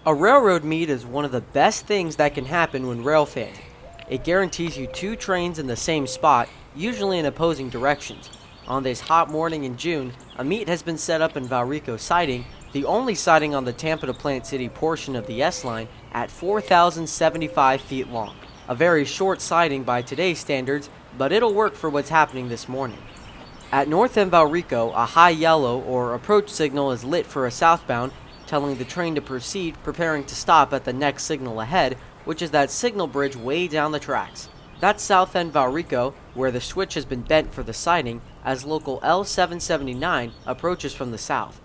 A railroad meet is one of the best things that can happen when railfanning. It guarantees you two trains in the same spot, usually in opposing directions. On this hot morning in June, a meet has been set up in Valrico siding, the only siding on the Tampa to Plant City portion of the S-Line, at 4,075 feet long. A very short siding by today's standards, but it'll work for what's happening this morning. At North End Valrico, a high yellow or approach signal is lit for a southbound, telling the train to proceed, preparing to stop at the next signal ahead, which is that signal bridge way down the tracks. That's South End Valrico, where the switch has been bent for the siding as local L779 approaches from the south.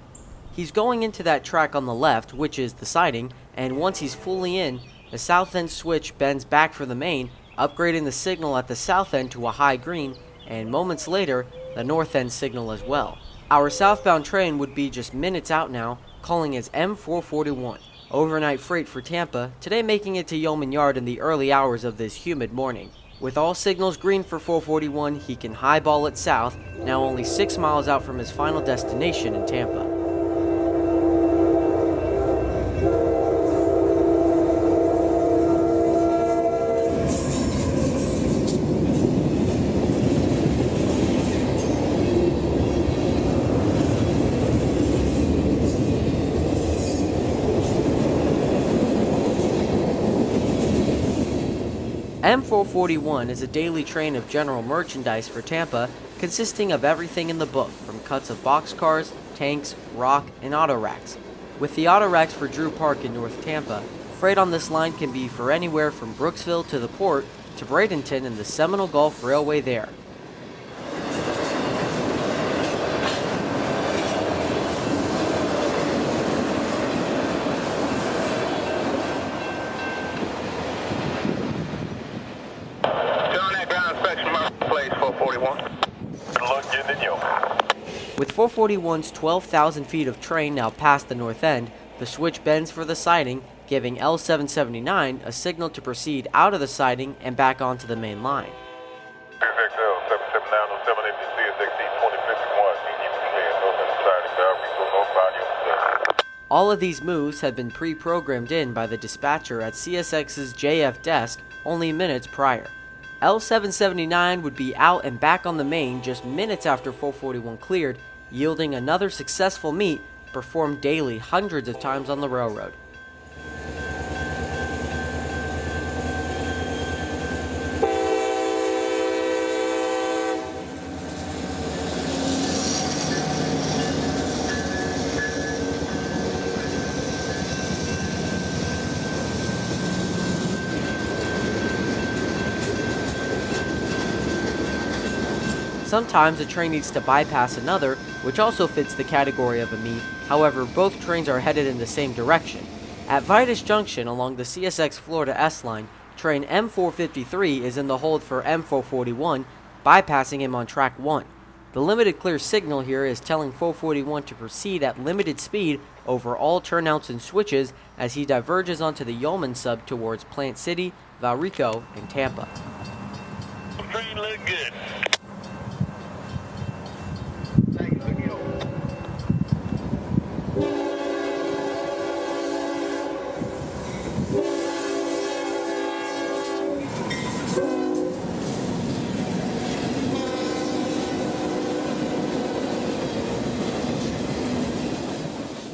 He's going into that track on the left, which is the siding, and once he's fully in, the south end switch bends back for the main, upgrading the signal at the south end to a high green, and moments later, the north end signal as well. Our southbound train would be just minutes out now, calling as M441, overnight freight for Tampa, today making it to Yeoman Yard in the early hours of this humid morning. With all signals green for 441, he can highball it south, now only 6 miles out from his final destination in Tampa. M441 is a daily train of general merchandise for Tampa, consisting of everything in the book, from cuts of boxcars, tanks, rock, and auto racks. With the auto racks for Drew Park in North Tampa, freight on this line can be for anywhere from Brooksville to the port to Bradenton and the Seminole Gulf Railway there. With 441's 12,000 feet of train now past the north end, the switch bends for the siding, giving L779 a signal to proceed out of the siding and back onto the main line. All of these moves had been pre-programmed in by the dispatcher at CSX's JF desk only minutes prior. L779 would be out and back on the main just minutes after 441 cleared, yielding another successful meet performed daily hundreds of times on the railroad. Sometimes a train needs to bypass another, which also fits the category of a meet. However, both trains are headed in the same direction. At Vitus Junction along the CSX Florida S-Line, train M453 is in the hold for M441, bypassing him on track 1. The limited clear signal here is telling 441 to proceed at limited speed over all turnouts and switches as he diverges onto the Yeoman sub towards Plant City, Valrico, and Tampa. The train look good.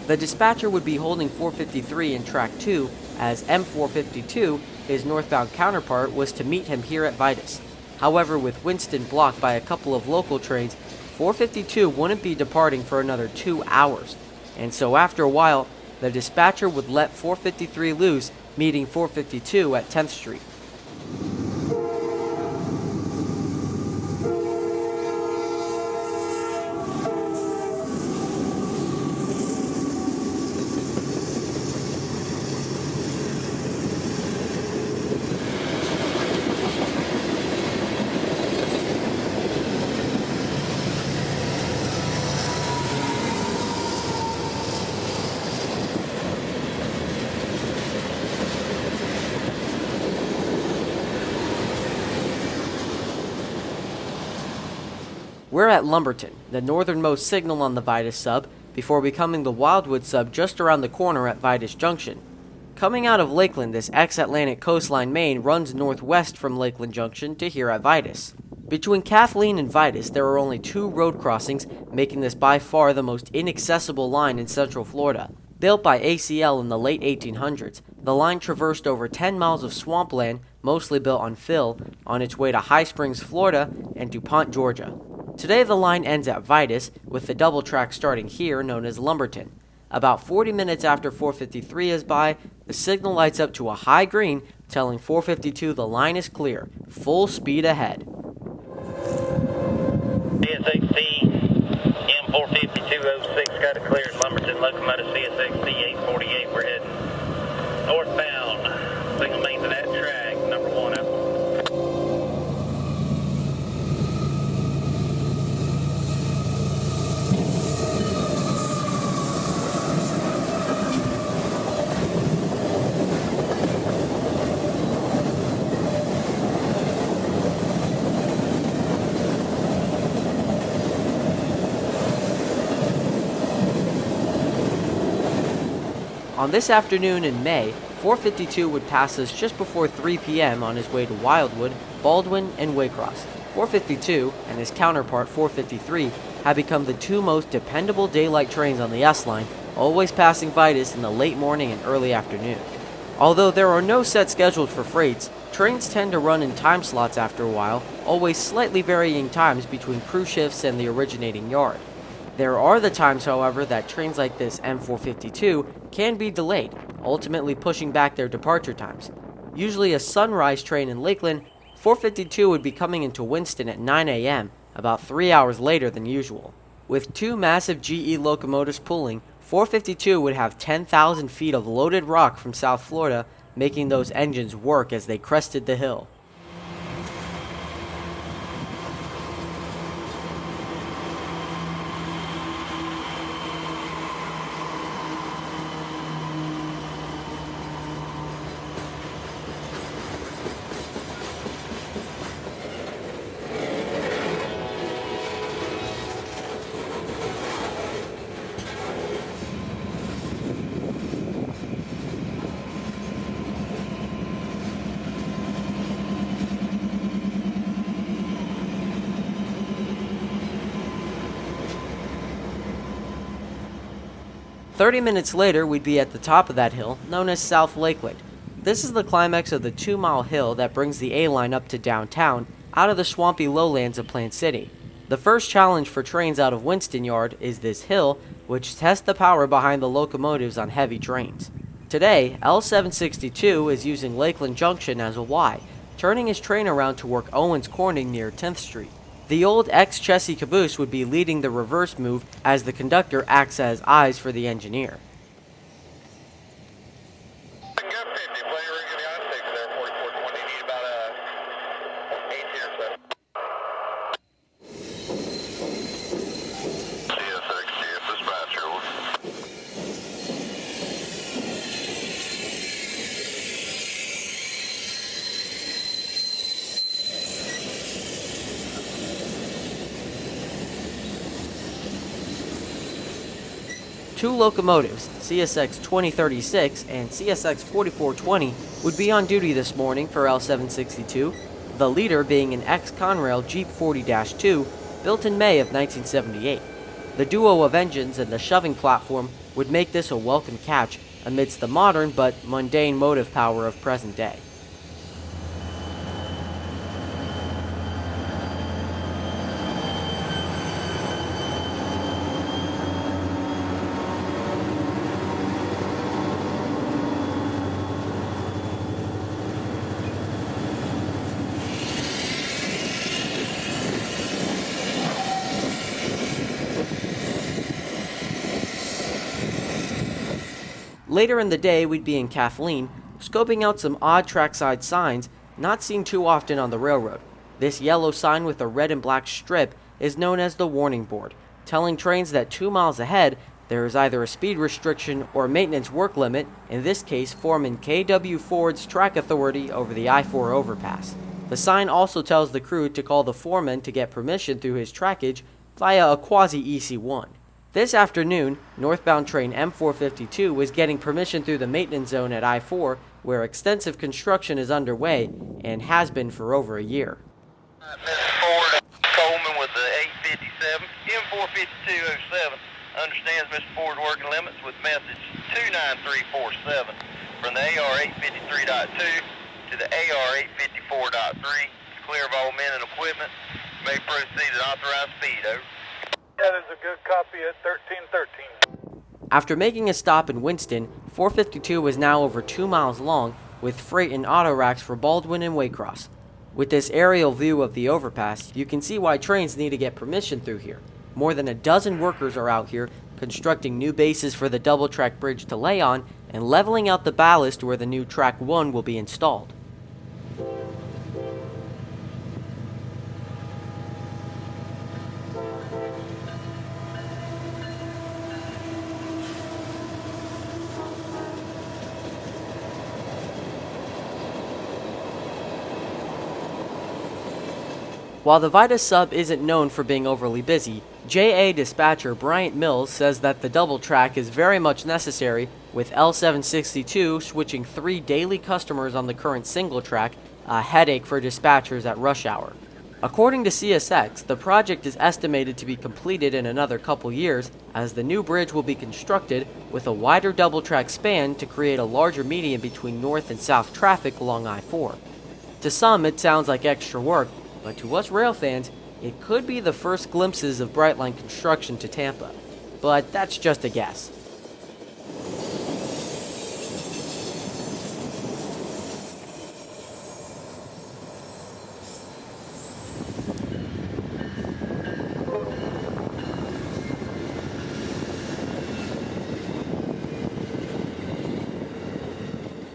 The dispatcher would be holding 453 in track 2, as M452, his northbound counterpart, was to meet him here at Vitus. However, with Winston blocked by a couple of local trains, 452 wouldn't be departing for another 2 hours, and so after a while, the dispatcher would let 453 loose, meeting 452 at 10th Street. We're at Lumberton, the northernmost signal on the Vitus sub, before becoming the Wildwood sub just around the corner at Vitus Junction. Coming out of Lakeland, this ex-Atlantic coastline main runs northwest from Lakeland Junction to here at Vitus. Between Kathleen and Vitis, there are only 2 road crossings, making this by far the most inaccessible line in Central Florida. Built by ACL in the late 1800s, the line traversed over 10 miles of swampland, mostly built on fill, on its way to High Springs, Florida, and DuPont, Georgia. Today the line ends at Vitis, with the double track starting here known as Lumberton. About 40 minutes after 453 is by, the signal lights up to a high green, telling 452 the line is clear, full speed ahead. CSXT M45206 got a clear at Lumberton, locomotive CSXT 848. We're heading northbound. Single main to that track, number 1 out. On this afternoon in May, 452 would pass us just before 3 p.m. on his way to Wildwood, Baldwin, and Waycross. 452 and his counterpart 453 have become the 2 most dependable daylight trains on the S-Line, always passing Vitus in the late morning and early afternoon. Although there are no set schedules for freights, trains tend to run in time slots after a while, always slightly varying times between crew shifts and the originating yard. There are the times, however, that trains like this M452 can be delayed, ultimately pushing back their departure times. Usually a sunrise train in Lakeland, 452 would be coming into Winston at 9 a.m., about 3 hours later than usual. With 2 massive GE locomotives pulling, 452 would have 10,000 feet of loaded rock from South Florida, making those engines work as they crested the hill. "30 minutes later, we'd be at the top of that hill, known as South Lakeland. This is the climax of the 2-mile hill that brings the A-Line up to downtown, out of the swampy lowlands of Plant City. The first challenge for trains out of Winston Yard is this hill, which tests the power behind the locomotives on heavy trains. Today, L762 is using Lakeland Junction as a Y, turning his train around to work Owens Corning near 10th Street. The old ex-chassis caboose would be leading the reverse move as the conductor acts as eyes for the engineer. Two locomotives, CSX 2036 and CSX 4420, would be on duty this morning for L762, the leader being an ex-Conrail Jeep 40-2 built in May of 1978. The duo of engines and the shoving platform would make this a welcome catch amidst the modern but mundane motive power of present day. Later in the day, we'd be in Kathleen, scoping out some odd trackside signs not seen too often on the railroad. This yellow sign with a red and black strip is known as the warning board, telling trains that 2 miles ahead there is either a speed restriction or maintenance work limit, in this case Foreman K.W. Ford's track authority over the I-4 overpass. The sign also tells the crew to call the foreman to get permission through his trackage via a quasi-EC1. This afternoon, northbound train M452 was getting permission through the maintenance zone at I-4, where extensive construction is underway and has been for over a year. Mr. Ford, Coleman with the 857, M45207, understands Mr. Ford's working limits with message 29347 from the AR853.2 to the AR854.3. Clear of all men and equipment. May proceed at authorized speed, over. That is a good copy at 1313. After making a stop in Winston, 452 was now over 2 miles long, with freight and auto racks for Baldwin and Waycross. With this aerial view of the overpass, you can see why trains need to get permission through here. More than a dozen workers are out here constructing new bases for the double-track bridge to lay on and leveling out the ballast where the new Track 1 will be installed. While the Vitus sub isn't known for being overly busy, JA dispatcher Bryant Mills says that the double track is very much necessary, with L762 switching 3 daily customers on the current single track, a headache for dispatchers at rush hour. According to CSX, the project is estimated to be completed in another couple years, as the new bridge will be constructed with a wider double track span to create a larger median between north and south traffic along I-4. To some, it sounds like extra work, but to us rail fans, it could be the first glimpses of Brightline construction to Tampa. But that's just a guess.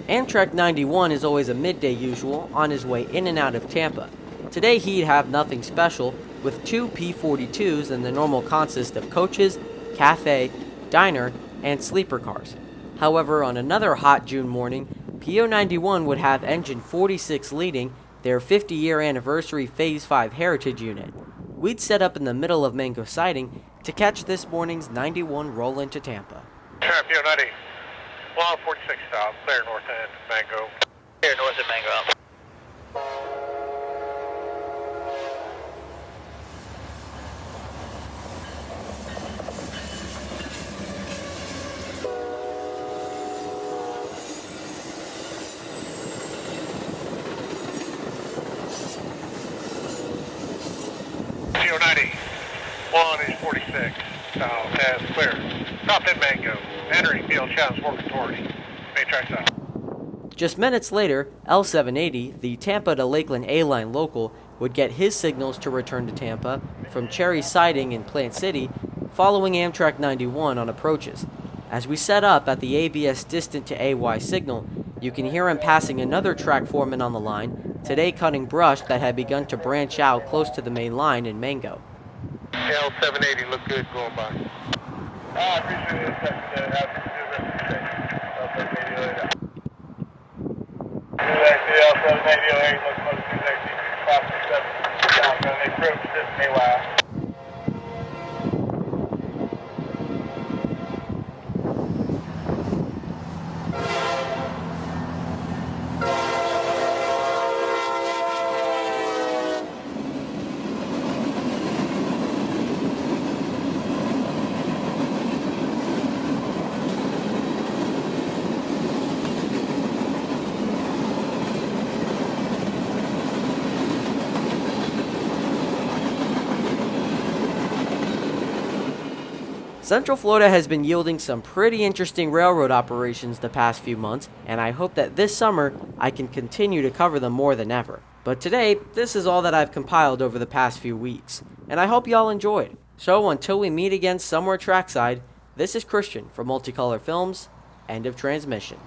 Amtrak 91 is always a midday usual on his way in and out of Tampa. Today he'd have nothing special, with 2 P42s and the normal consist of coaches, cafe, diner, and sleeper cars. However, on another hot June morning, PO91 would have engine 46 leading their 50-year anniversary Phase 5 Heritage unit. We'd set up in the middle of Mango Siding to catch this morning's 91 roll into Tampa. PO90, 46 south, clear north end, Mango. Clear north of Mango. PO90, 46 south, has clear. South end Mango, entering field channels working authority. Main track south. Just minutes later, L780, the Tampa to Lakeland A-line local, would get his signals to return to Tampa from Cherry Siding in Plant City, following Amtrak 91 on approaches. As we set up at the ABS distant to AY signal, you can hear him passing another track foreman on the line, today cutting brush that had begun to branch out close to the main line in Mango. L780 look good going by. I appreciate it. L780 looks like 567. They approached it AY. Central Florida has been yielding some pretty interesting railroad operations the past few months, and I hope that this summer I can continue to cover them more than ever. But today, this is all that I've compiled over the past few weeks, and I hope y'all enjoyed. So until we meet again somewhere trackside, this is Christian from Multicolor Films. End of transmission.